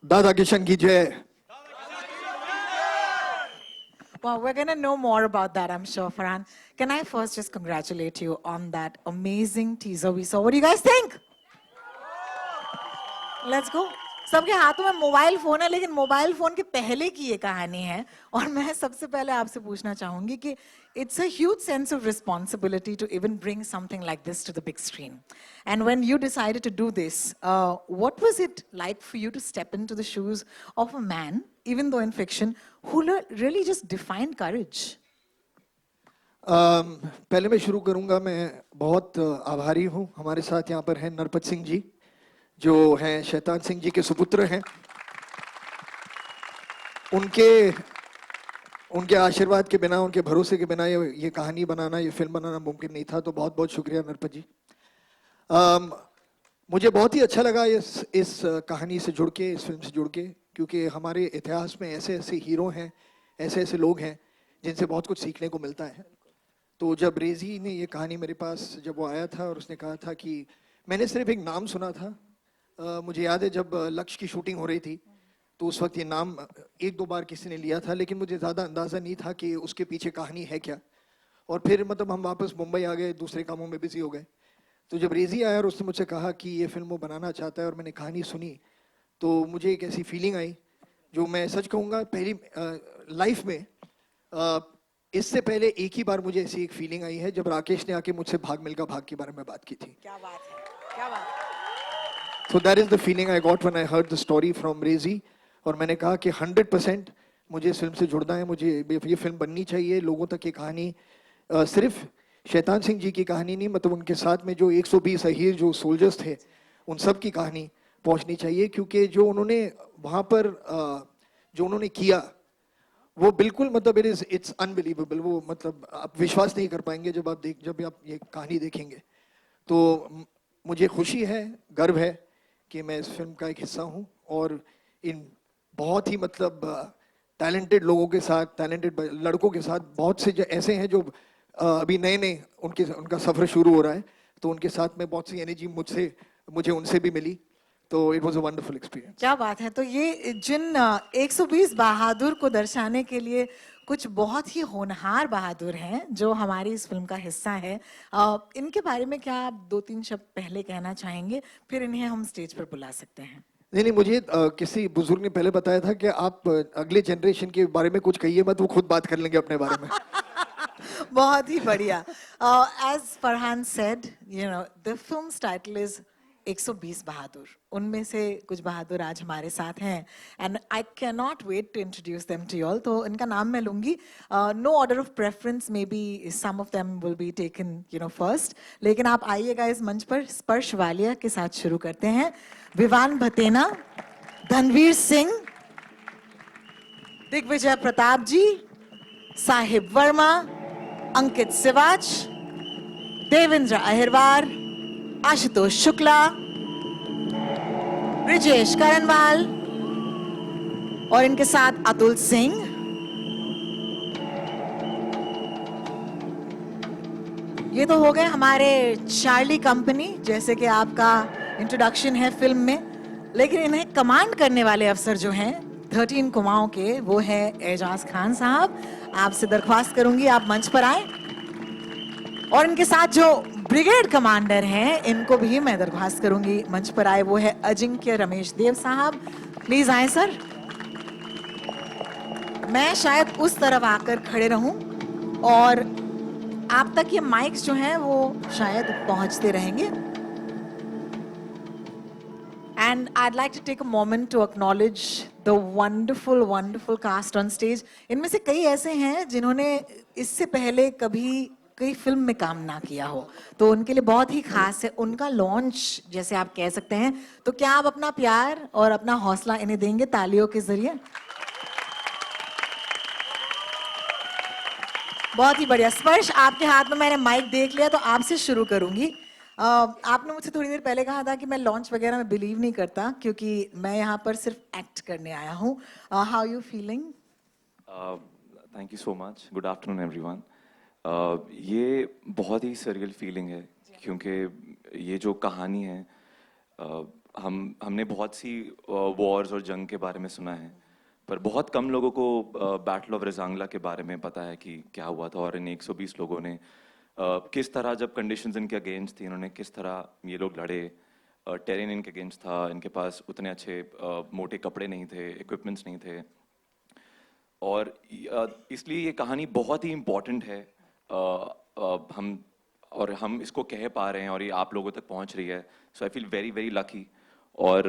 दादा किशन की जय। Well, we're going to know more about that, I'm sure, Farhan. Can I first just congratulate you on that amazing teaser we saw? What do you guys think? Let's go. सबके हाथों में mobile phone है, लेकिन mobile phone के पहले की ये कहानी है। और मैं सबसे पहले आपसे पूछना चाहूंगी कि it's a huge sense of responsibility to even bring something like this to the big screen. And when you decided to do this, what was it like for you to step into the shoes of a man, even though in fiction, who really just defined courage? पहले मैं शुरू करूंगा। मैं बहुत आभारी हूं। हमारे साथ यहाँ पर हैं नरपत सिंह जी, जो हैं शैतान सिंह जी के सुपुत्र हैं। उनके आशीर्वाद के बिना, उनके भरोसे के बिना ये कहानी बनाना, ये फिल्म बनाना मुमकिन नहीं था। तो बहुत बहुत शुक्रिया नरपत जी। मुझे बहुत ही अच्छा लगा इस कहानी से जुड़ के, इस फिल्म से जुड़ के, क्योंकि हमारे इतिहास में ऐसे ऐसे हीरो हैं, ऐसे ऐसे लोग हैं जिनसे बहुत कुछ सीखने को मिलता है। तो जब रेजी ने ये कहानी मेरे पास जब वो आया था और उसने कहा था कि मैंने सिर्फ एक नाम सुना था। मुझे याद है जब लक्ष्य की शूटिंग हो रही थी तो उस वक्त ये नाम एक दो बार किसी ने लिया था, लेकिन मुझे ज़्यादा अंदाज़ा नहीं था कि उसके पीछे कहानी है क्या। और फिर मतलब हम वापस मुंबई आ गए, दूसरे कामों में बिजी हो गए। तो जब रेजी आया और उसने मुझसे कहा कि ये फिल्म वो बनाना चाहता है और मैंने कहानी सुनी, तो मुझे एक ऐसी फीलिंग आई जो मैं सच कहूँगा पहली लाइफ में इससे पहले एक ही बार मुझे ऐसी एक फीलिंग आई है जब राकेश ने आके मुझसे भाग मिल्खा भाग के बारे में बात की थी। क्या बात है, क्या बात है। So that is the feeling I got when I heard the story from Rezi। और मैंने कहा कि 100% मुझे इस फिल्म से जुड़ना है, मुझे ये फिल्म बननी चाहिए। लोगों तक ये कहानी सिर्फ शैतान सिंह जी की कहानी नहीं, मतलब उनके साथ में जो 120 अहीर जो सोल्जर्स थे उन सब की कहानी पहुंचनी चाहिए। क्योंकि जो उन्होंने वहाँ पर जो उन्होंने किया वो बिल्कुल मतलब इट्स अनबिलीवेबल। वो मतलब आप विश्वास नहीं कर पाएंगे जब आप ये कहानी देखेंगे। तो मुझे खुशी है, गर्व है कि मैं इस फिल्म का एक हिस्सा हूँ और इन बहुत ही मतलब टैलेंटेड लोगों के साथ, टैलेंटेड लड़कों के साथ, बहुत से ऐसे हैं जो अभी नए नए उनका सफ़र शुरू हो रहा है। तो उनके साथ में बहुत सी एनर्जी मुझे उनसे भी मिली। तो it was a wonderful experience. क्या बात है। तो ये जिन 120 बहादुर को दर्शाने के लिए कुछ बहुत ही होनहार बहादुर हैं जो हमारी इस फिल्म का हिस्सा है, इनके बारे में क्या आप 2-3 शब्द पहले कहना चाहेंगे, फिर इन्हें हम स्टेज पर बुला सकते हैं। नहीं, मुझे किसी बुजुर्ग ने पहले बताया था कि आप अगले जनरेशन के बारे में कुछ कहिए मत, वो खुद बात कर लेंगे अपने बारे में। बहुत ही बढ़िया। As Farhan said, the film's title is 120 बहादुर। उनमें से कुछ बहादुर आज हमारे साथ हैं and I cannot wait to introduce them to you all। तो इनका नाम मैं लूंगी। No order of preference, maybe some of them will be taken first। लेकिन आप आइएगा इस मंच पर। स्पर्श वालिया के साथ शुरू करते हैं। विवान भतेना, धनवीर सिंह, दिग्विजय प्रताप जी, साहिब वर्मा, अंकित सिवाच, देवेंद्र अहिरवार, आशुतोष शुक्ला, ब्रिजेश करनवाल और इनके साथ अतुल सिंह। ये तो हो गए हमारे चार्ली कंपनी, जैसे कि आपका इंट्रोडक्शन है फिल्म में। लेकिन इन्हें कमांड करने वाले अफसर जो हैं 13 कुमाऊं के, वो है एजाज खान साहब। आपसे दरख्वास्त करूंगी आप मंच पर आए। और इनके साथ जो ब्रिगेड कमांडर हैं इनको भी मैं दरख्वास्त करूंगी मंच पर आए। वो है अजिंक्य रमेश देव साहब। प्लीज आए सर। मैं शायद उस तरफ आकर खड़े रहूं और आप तक ये माइक्स जो हैं वो शायद पहुंचते रहेंगे। And I'd like to take a moment to acknowledge the wonderful, wonderful cast on stage। इनमें से कई ऐसे हैं जिन्होंने इससे पहले कभी कई फिल्म में काम ना किया हो, तो उनके लिए बहुत ही खास है। उनका लॉन्च जैसे आप कह सकते हैं। तो क्या आप अपना प्यार और अपना हौसला इन्हें देंगे तालियों के जरिए? बहुत ही बढ़िया। स्पर्श, आपके हाथ में मैंने माइक देख लिया, तो आपसे शुरू करूंगी। आपने मुझसे थोड़ी देर पहले कहा था कि मैं लॉन्च वगैरह में बिलीव नहीं करता, क्योंकि मैं यहाँ पर सिर्फ एक्ट करने आया हूँ। How you feeling? Thank you so much. Good afternoon everyone. ये बहुत ही सरियल फीलिंग है, क्योंकि ये जो कहानी है हमने बहुत सी वॉर्स और जंग के बारे में सुना है, पर बहुत कम लोगों को बैटल ऑफ रेजांगला के बारे में पता है कि क्या हुआ था। और इन 120 लोगों ने किस तरह, जब कंडीशंस इनके अगेंस्ट थी, इन्होंने किस तरह ये लोग लड़े। टेरेन इनके अगेंस्ट था, इनके पास उतने अच्छे मोटे कपड़े नहीं थे, इक्विपमेंट्स नहीं थे, और इसलिए ये कहानी बहुत ही इम्पोर्टेंट है। हम इसको कह पा रहे हैं और ये आप लोगों तक पहुंच रही है, so I feel very very lucky. और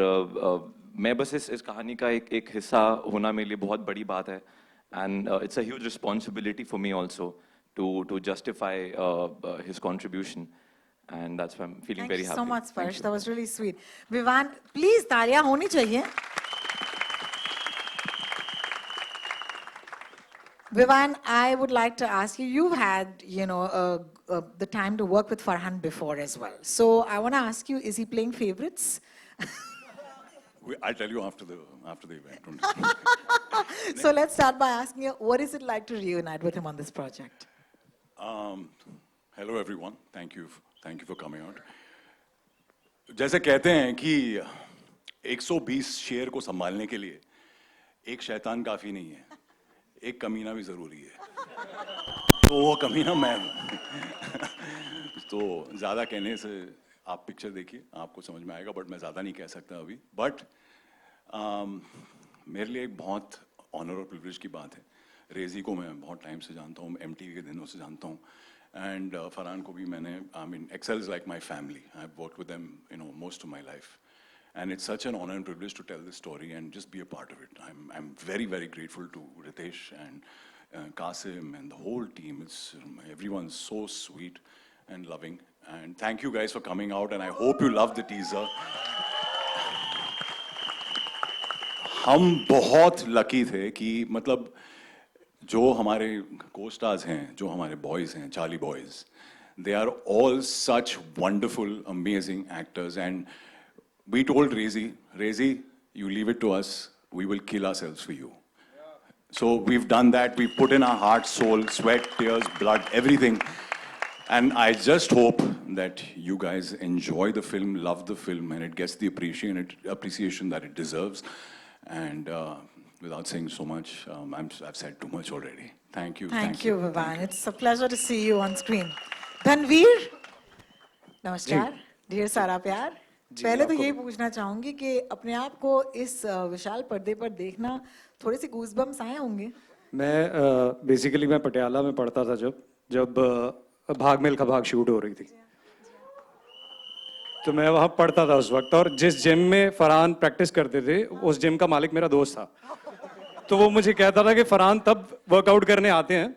मैं बस इस कहानी का एक हिस्सा होना मेरे लिए बहुत बड़ी बात है, and it's a huge responsibility for me also to justify his contribution, and that's why I'm feeling Thank very you happy. so much, Thank Sparsh. you. That was really sweet. Vivan, please, तालियां होनी चाहिए. Vivan, I would like to ask you, you've had, the time to work with Farhan before as well. So I want to ask you, is he playing favorites? I'll tell you after the event. Don't- So let's start by asking you, what is it like to reunite with him on this project? Hello everyone. Thank you for coming out. जैसे कहते हैं कि 120 शेर को संभालने के लिए एक शैतान काफी नहीं है, एक कमीना भी जरूरी है। तो वो कमीना मैं हूँ। तो ज्यादा कहने से आप पिक्चर देखिए, आपको समझ में आएगा, बट मैं ज्यादा नहीं कह सकता अभी। बट मेरे लिए एक बहुत ऑनर और प्रिविलेज की बात है। रेजी को मैं बहुत टाइम से जानता हूँ, MTV के दिनों से जानता हूँ, एंड फरहान को भी मैंने, I mean, Excel is like my family. I have worked with them most of my life, and it's such an honor and privilege to tell this story and just be a part of it. I'm very very grateful to Ritesh and Qasim and the whole team. Everyone's so sweet and loving, and thank you guys for coming out, and I hope you love the teaser. हम बहुत lucky थे कि मतलब जो हमारे co-stars हैं, जो हमारे boys हैं, Charlie boys, they are all such wonderful, amazing actors, and we told Rezi, you leave it to us, we will kill ourselves for you. So we've done that. We put in our heart, soul, sweat, tears, blood, everything. And I just hope that you guys enjoy the film, love the film, and it gets the appreciation that it deserves. And without saying so much, I've said too much already. Thank you. Thank you, Vivan. It's a pleasure to see you on screen. Tanveer, नमस्कार, ढेर सारा प्यार। पहले तो यही पूछना चाहूंगी कि अपने आप को इस विशाल पर्दे पर देखना थोड़े से गूज़बम्स आए होंगे। मैं बेसिकली मैं पटियाला में पढ़ता था जब भाग मिल्खा भाग शूट हो रही थी, तो मैं वहाँ पढ़ता था उस वक्त, और जिस जिम में फरहान प्रैक्टिस करते थे उस जिम का मालिक मेरा दोस्त था। तो वो मुझे कहता था कि फरहान तब वर्कआउट करने आते हैं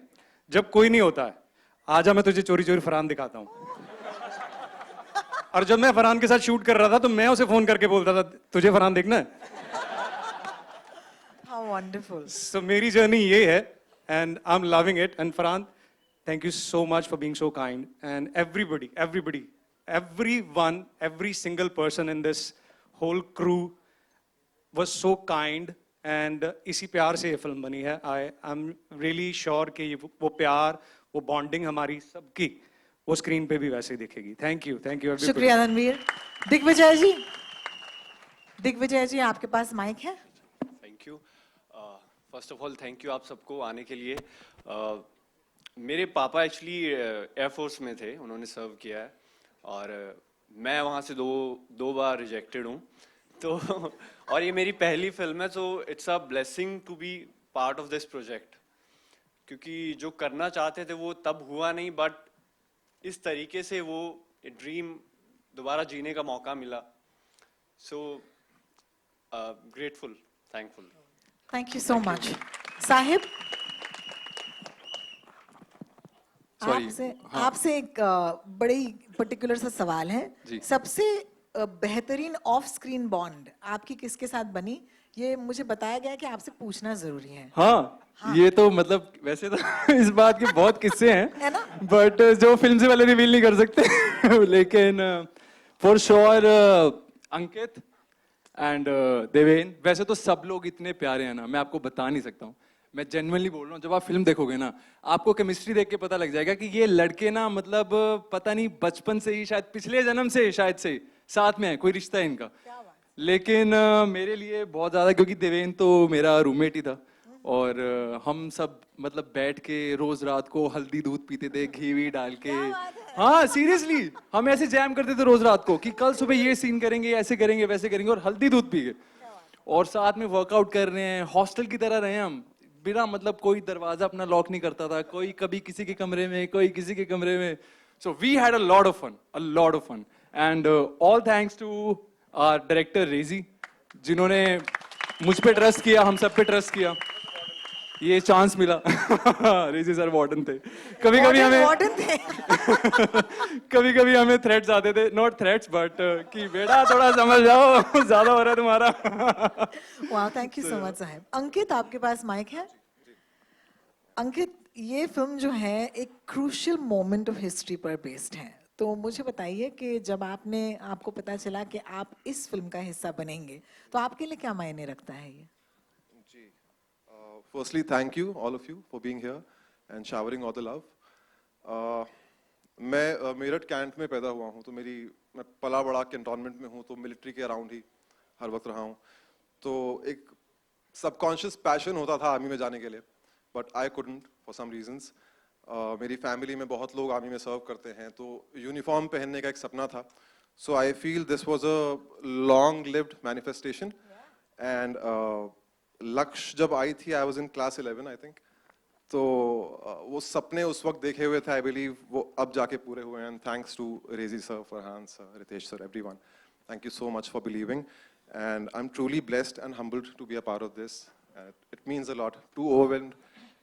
जब कोई नहीं होता है, आजा मैं तुझे चोरी चोरी फरहान दिखाता हूँ। और जब मैं फरहान के साथ शूट कर रहा था तो मैं उसे फोन करके बोलता था, तुझे फरहान देखना है। How wonderful. So मेरी जर्नी ये है, and I'm loving it. And Farhan, thank you so much for being so kind. And everybody, everyone, every single person in this whole crew was so kind. And इसी प्यार से ये film बनी है। I'm really sure कि वो प्यार, वो बॉन्डिंग हमारी सबकी वो स्क्रीन पे भी वैसे ही दिखेगी। Thank you everybody. शुक्रिया रणवीर। दिग्विजय जी आपके पास माइक है। Thank you. First of all thank you आप सबको आने के लिए। मेरे पापा एक्चुअली एयरफोर्स में थे, उन्होंने सर्व किया है, और मैं वहाँ से दो बार रिजेक्टेड हूँ। तो और ये मेरी पहली फिल्म है, तो it's a blessing to be part of this project, क्योंकि जो करना चाहते थे वो तब हुआ नहीं, बट इस तरीके से वो ड्रीम दोबारा जीने का मौका मिला। So grateful, thankful. Thank you so much. Sahib, आपसे एक बड़ी पर्टिकुलर सा सवाल है। सबसे बेहतरीन ऑफ स्क्रीन बॉन्ड आपकी किसके साथ बनी? ये मुझे बताया गया कि आपसे पूछना जरूरी है। हाँ, ये तो मतलब वैसे तो इस बात के बहुत किस्से हैं, है ना? बट जो फिल्म से पहले रिवील नहीं कर सकते। लेकिन for sure Ankit and Deven, वैसे तो सब लोग इतने प्यारे हैं ना, मैं आपको बता नहीं सकता हूँ। मैं जेन्युइनली बोल रहा हूँ, जब आप फिल्म देखोगे ना, आपको केमिस्ट्री देख के पता लग जाएगा कि ये लड़के ना, मतलब पता नहीं बचपन से ही, शायद पिछले जन्म से शायद से साथ में है, कोई रिश्ता है इनका। लेकिन मेरे लिए बहुत ज़्यादा, क्योंकि देवेन तो मेरा रूममेट ही था और हम सब मतलब बैठ के रोज रात को हल्दी दूध पीते थे, घी वी डाल के। हाँ सीरियसली, हम ऐसे जैम करते थे रोज रात को कि कल सुबह ये सीन करेंगे, ऐसे करेंगे, वैसे करेंगे, और हल्दी दूध पी के और साथ में वर्कआउट कर रहे हैं। हॉस्टल की तरह रहे हम, बिना मतलब कोई दरवाजा अपना लॉक नहीं करता था, कोई कभी किसी के कमरे में, कोई किसी के कमरे में। So we had a lot of fun and all thanks to our director Reji, जिन्होंने मुझ पे ट्रस्ट किया, हम सब पे ट्रस्ट किया, ये चांस मिला। रेजी सर वार्डन थे, कभी कभी हमें वार्डन थे। कभी कभी हमें थ्रेट्स आते थे, नॉट थ्रेट्स बट कि बेटा थोड़ा समझ जाओ, ज्यादा हो रहा है तुम्हारा। वाह, थैंक यू सो मच साहब। अंकित, आपके पास माइक है? अंकित, ये फिल्म जो है एक क्रूशियल मोमेंट ऑफ हिस्ट्री पर बेस्ड है, तो मुझे बताइए कि जब आपको पता चला कि आप इस फिल्म का हिस्सा बनेंगे, तो आपके लिए क्या मायने रखता है ये? Firstly, thank you, all of you, for being here and showering all the love. मैं मेरठ कैंट में पैदा हुआ हूँ, तो मैं पला बड़ा कैंटोनमेंट में हूँ, तो मिलिट्री के अराउंड ही हर वक्त रहा हूँ। तो एक सबकॉन्शियस पैशन होता था आर्मी में जाने के लिए, but I couldn't for some reasons. मेरी फैमिली में बहुत लोग आर्मी में सर्व करते हैं, तो यूनिफॉर्म पहनने का एक सपना था। So I feel this was a long lived manifestation and लक्ष्य जब आई थी, I was in class 11 I think, तो वो सपने उस वक्त देखे हुए थे, आई बिलीव वो अब जाके पूरे हुए हैं। Thanks to Reji sir, Farhan sir, Ritesh sir, everyone, thank you so much for believing and I'm truly blessed and humbled to be a part of this. It means a lot, too overwhelmed,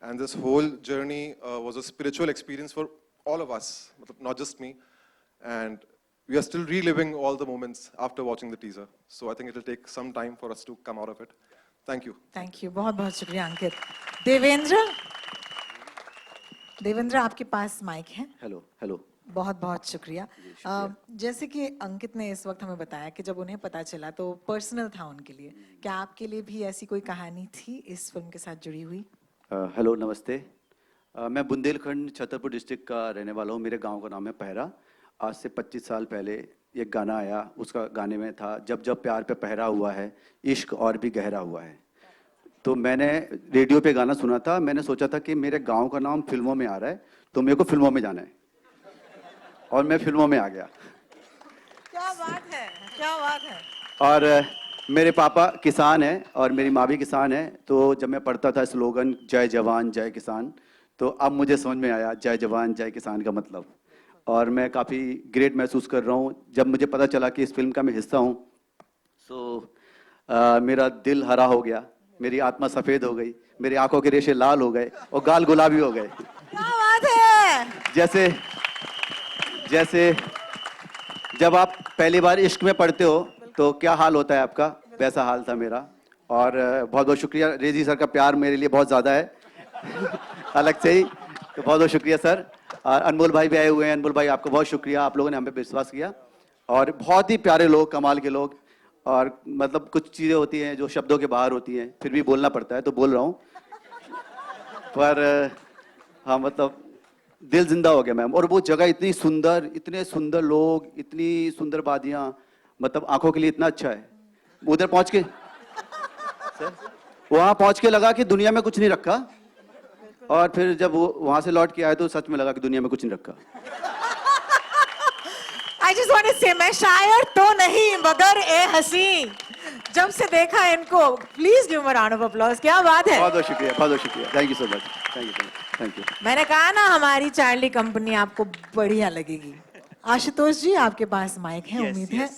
and this whole journey was a spiritual experience for all of us, not just me, and we are still reliving all the moments after watching the teaser, so I think it will take some time for us to come out of it. Thank you. Thank you, बहुत बहुत शुक्रिया अंकित। देवेंद्र, देवेंद्र आपके पास mic है? Hello hello. बहुत बहुत शुक्रिया। जैसे कि अंकित ने इस वक्त हमें बताया कि जब उन्हें पता चला तो पर्सनल था उनके लिए, क्या आपके लिए भी ऐसी कोई कहानी थी इस फिल्म के साथ जुड़ी हुई? हेलो, नमस्ते। मैं बुंदेलखंड छतरपुर डिस्ट्रिक्ट का रहने वाला हूँ। मेरे गांव का नाम है पहरा। आज से 25 साल पहले एक गाना आया, उसका गाने में था, जब जब प्यार पे पहरा हुआ है, इश्क और भी गहरा हुआ है। तो मैंने रेडियो पे गाना सुना था, मैंने सोचा था कि मेरे गाँव का नाम फिल्मों में आ रहा है, तो मेरे को फिल्मों में जाना है, और मैं फिल्मों में आ गया। क्या बात है, क्या बात है। और मेरे पापा किसान हैं और मेरी माँ भी किसान है, तो जब मैं पढ़ता था स्लोगन जय जवान जय किसान, तो अब मुझे समझ में आया जय जवान जय किसान का मतलब, और मैं काफ़ी ग्रेट महसूस कर रहा हूँ जब मुझे पता चला कि इस फिल्म का मैं हिस्सा हूँ। मेरा दिल हरा हो गया, मेरी आत्मा सफ़ेद हो गई, मेरी आंखों के रेशे लाल हो गए और गाल गुलाबी हो गए। क्या बात है। जैसे जब आप पहली बार इश्क में पढ़ते हो तो क्या हाल होता है आपका, वैसा हाल था मेरा। और बहुत बहुत शुक्रिया, रेजी सर का प्यार मेरे लिए बहुत ज़्यादा है अलग से ही, तो बहुत बहुत शुक्रिया सर। और अनमोल भाई भी आए हुए हैं, अनमोल भाई आपको बहुत शुक्रिया, आप लोगों ने हम पे विश्वास किया। और बहुत ही प्यारे लोग, कमाल के लोग, और मतलब कुछ चीज़ें होती हैं जो शब्दों के बाहर होती हैं, फिर भी बोलना पड़ता है तो बोल रहा हूँ। पर हाँ, मतलब दिल जिंदा हो गया मैम। और वो जगह इतनी सुंदर, इतने सुंदर लोग, इतनी सुंदर वादियाँ, मतलब आंखों के लिए इतना अच्छा है। उधर पहुंच के वहां पहुंच के लगा कि दुनिया में कुछ नहीं रखा, और फिर जब वो वहां से लौट के आए तो सच में लगा कि दुनिया में कुछ नहीं रखा। I just want to say, मैं शायर तो नहीं मगर ए हसी, जब से देखा इनको, please give a round of applause. क्या बात है। बहुत बहुत शुक्रिया, बहुत बहुत शुक्रिया, thank you so much, thank you. मैंने कहा ना हमारी चार्ली कंपनी आपको बढ़िया लगेगी। आशुतोष जी, आपके पास माइक है, उम्मीद है।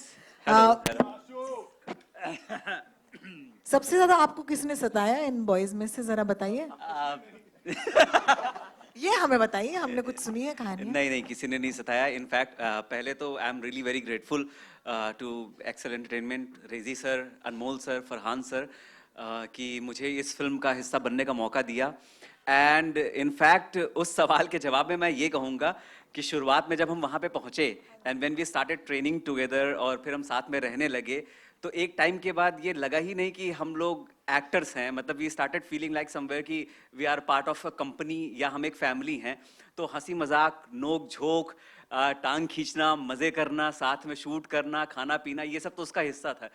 सबसे ज्यादा आपको किसने सताया इन बॉयज में से, जरा बताइए। ये हमें बताइए, हमने कुछ सुनी है कहानी? नहीं, किसी ने नहीं सताया। इनफैक्ट पहले तो I am really very grateful to Excel Entertainment, Reji sir, Anmol sir, Farhan sir, कि मुझे इस फिल्म का हिस्सा बनने का मौका दिया। एंड इनफैक्ट उस सवाल के जवाब में मैं ये कहूँगा कि शुरुआत में जब हम वहाँ पे पहुँचे and when we started training together, और फिर हम साथ में रहने लगे, तो एक टाइम के बाद ये लगा ही नहीं कि हम लोग एक्टर्स हैं। मतलब we started feeling like somewhere कि we are part of a company, या हम एक फैमिली हैं। तो हंसी मजाक, नोक झोंक, टांग खींचना, मज़े करना, साथ में शूट करना, खाना पीना, ये सब तो उसका हिस्सा था।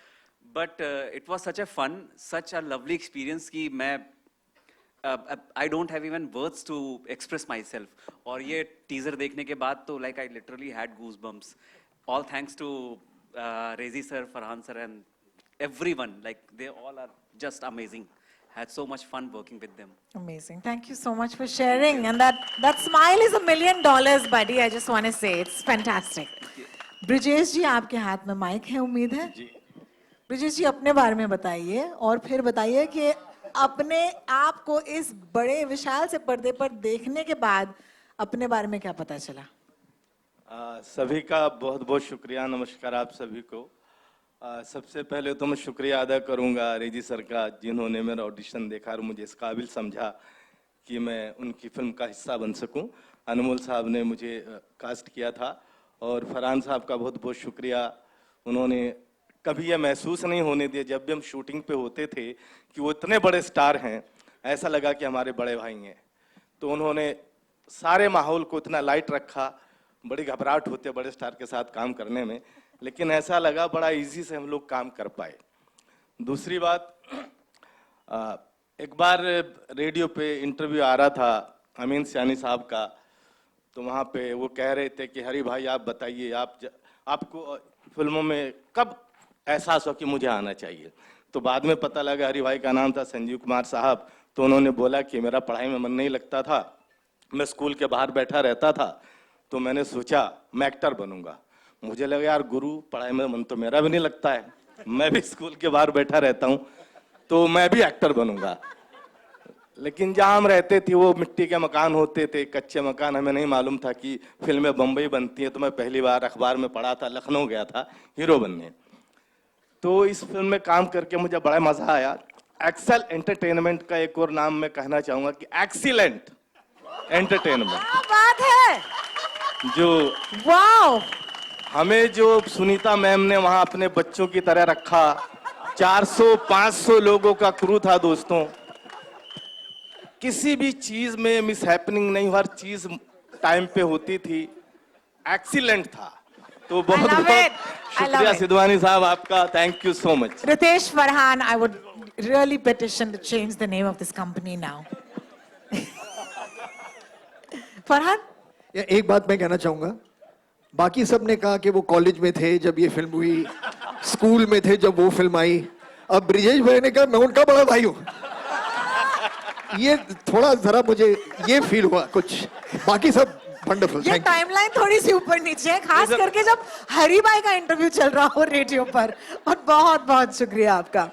but it was such a fun, such a lovely experience कि मैं I don't have even words to express myself. और ये teaser देखने के बाद तो like I literally had goosebumps. All thanks to Rezi sir, Farhan sir, and everyone. Like they all are just amazing. Had so much fun working with them. Amazing. Thank you so much for sharing. And that smile is $1 million, buddy. I just want to say it's fantastic. Brijesh जी, आपके हाथ में mic है, उम्मीद है? जी। ब्रिजेश जी, अपने बारे में बताइए और फिर बताइए कि अपने आप को इस बड़े विशाल से पर्दे पर देखने के बाद अपने बारे में क्या पता चला? सभी का बहुत बहुत शुक्रिया, नमस्कार आप सभी को। सबसे पहले तो मैं शुक्रिया अदा करूंगा रेजी सर का, जिन्होंने मेरा ऑडिशन देखा और मुझे इस काबिल समझा कि मैं उनकी फिल्म का हिस्सा बन सकूं। अनमोल साहब ने मुझे कास्ट किया था और फरहान साहब का बहुत बहुत शुक्रिया। उन्होंने कभी यह महसूस नहीं होने दिया, जब भी हम शूटिंग पे होते थे, कि वो इतने बड़े स्टार हैं, ऐसा लगा कि हमारे बड़े भाई हैं। तो उन्होंने सारे माहौल को इतना लाइट रखा। बड़ी घबराहट होती है बड़े स्टार के साथ काम करने में, लेकिन ऐसा लगा बड़ा इजी से हम लोग काम कर पाए। दूसरी बात, एक बार रेडियो पे इंटरव्यू आ रहा था अमीन सियानी साहब का, तो वहाँ पे वो कह रहे थे कि हरी भाई आप बताइए, आपको फिल्मों में कब एहसास हो कि मुझे आना चाहिए। तो बाद में पता लगा हरी भाई का नाम था संजीव कुमार साहब। तो उन्होंने बोला कि मेरा पढ़ाई में मन नहीं लगता था, मैं स्कूल के बाहर बैठा रहता था, तो मैंने सोचा मैं एक्टर बनूंगा। मुझे लगा यार गुरु, पढ़ाई में मन तो मेरा भी नहीं लगता है, मैं भी स्कूल के बाहर बैठा रहता हूँ, तो मैं भी एक्टर बनूंगा। लेकिन जहाँ हम रहते थे वो मिट्टी के मकान होते थे, कच्चे मकान, हमें नहीं मालूम था कि फिल्में बम्बई बनती हैं। तो मैं पहली बार अखबार में पढ़ा था, लखनऊ गया था हीरो बनने। तो इस फिल्म में काम करके मुझे बड़ा मजा आया। एक्सेल एंटरटेनमेंट का एक और नाम मैं कहना चाहूंगा कि एक्सीलेंट एंटरटेनमेंट। क्या बात है, जो वाओ, हमें जो सुनीता मैम ने वहां अपने बच्चों की तरह रखा, 400-500 लोगों का क्रू था दोस्तों। किसी भी चीज में मिस हैपनिंग नहीं, हर चीज टाइम पे होती थी, एक्सीलेंट था। तो बहुत बहुत शुक्रिया सिद्धवानी साहब आपका, thank you so much. Ritesh, Farhan, I would really petition to change the name of this company now. Farhan? एक बात मैं कहना चाहूंगा, बाकी सब ने कहा कि वो कॉलेज में थे जब ये फिल्म हुई, स्कूल में थे जब वो फिल्म आई। अब ब्रिजेश भाई ने कहा मैं उनका बड़ा भाई हूँ। ये थोड़ा जरा मुझे ये फील हुआ कुछ, बाकी सब वंडरफुल। ये टाइमलाइन थोड़ी सी ऊपर नीचे है, खास करके जब हरी भाई का इंटरव्यू चल रहा हो रेडियो पर। और बहुत बहुत शुक्रिया आपका।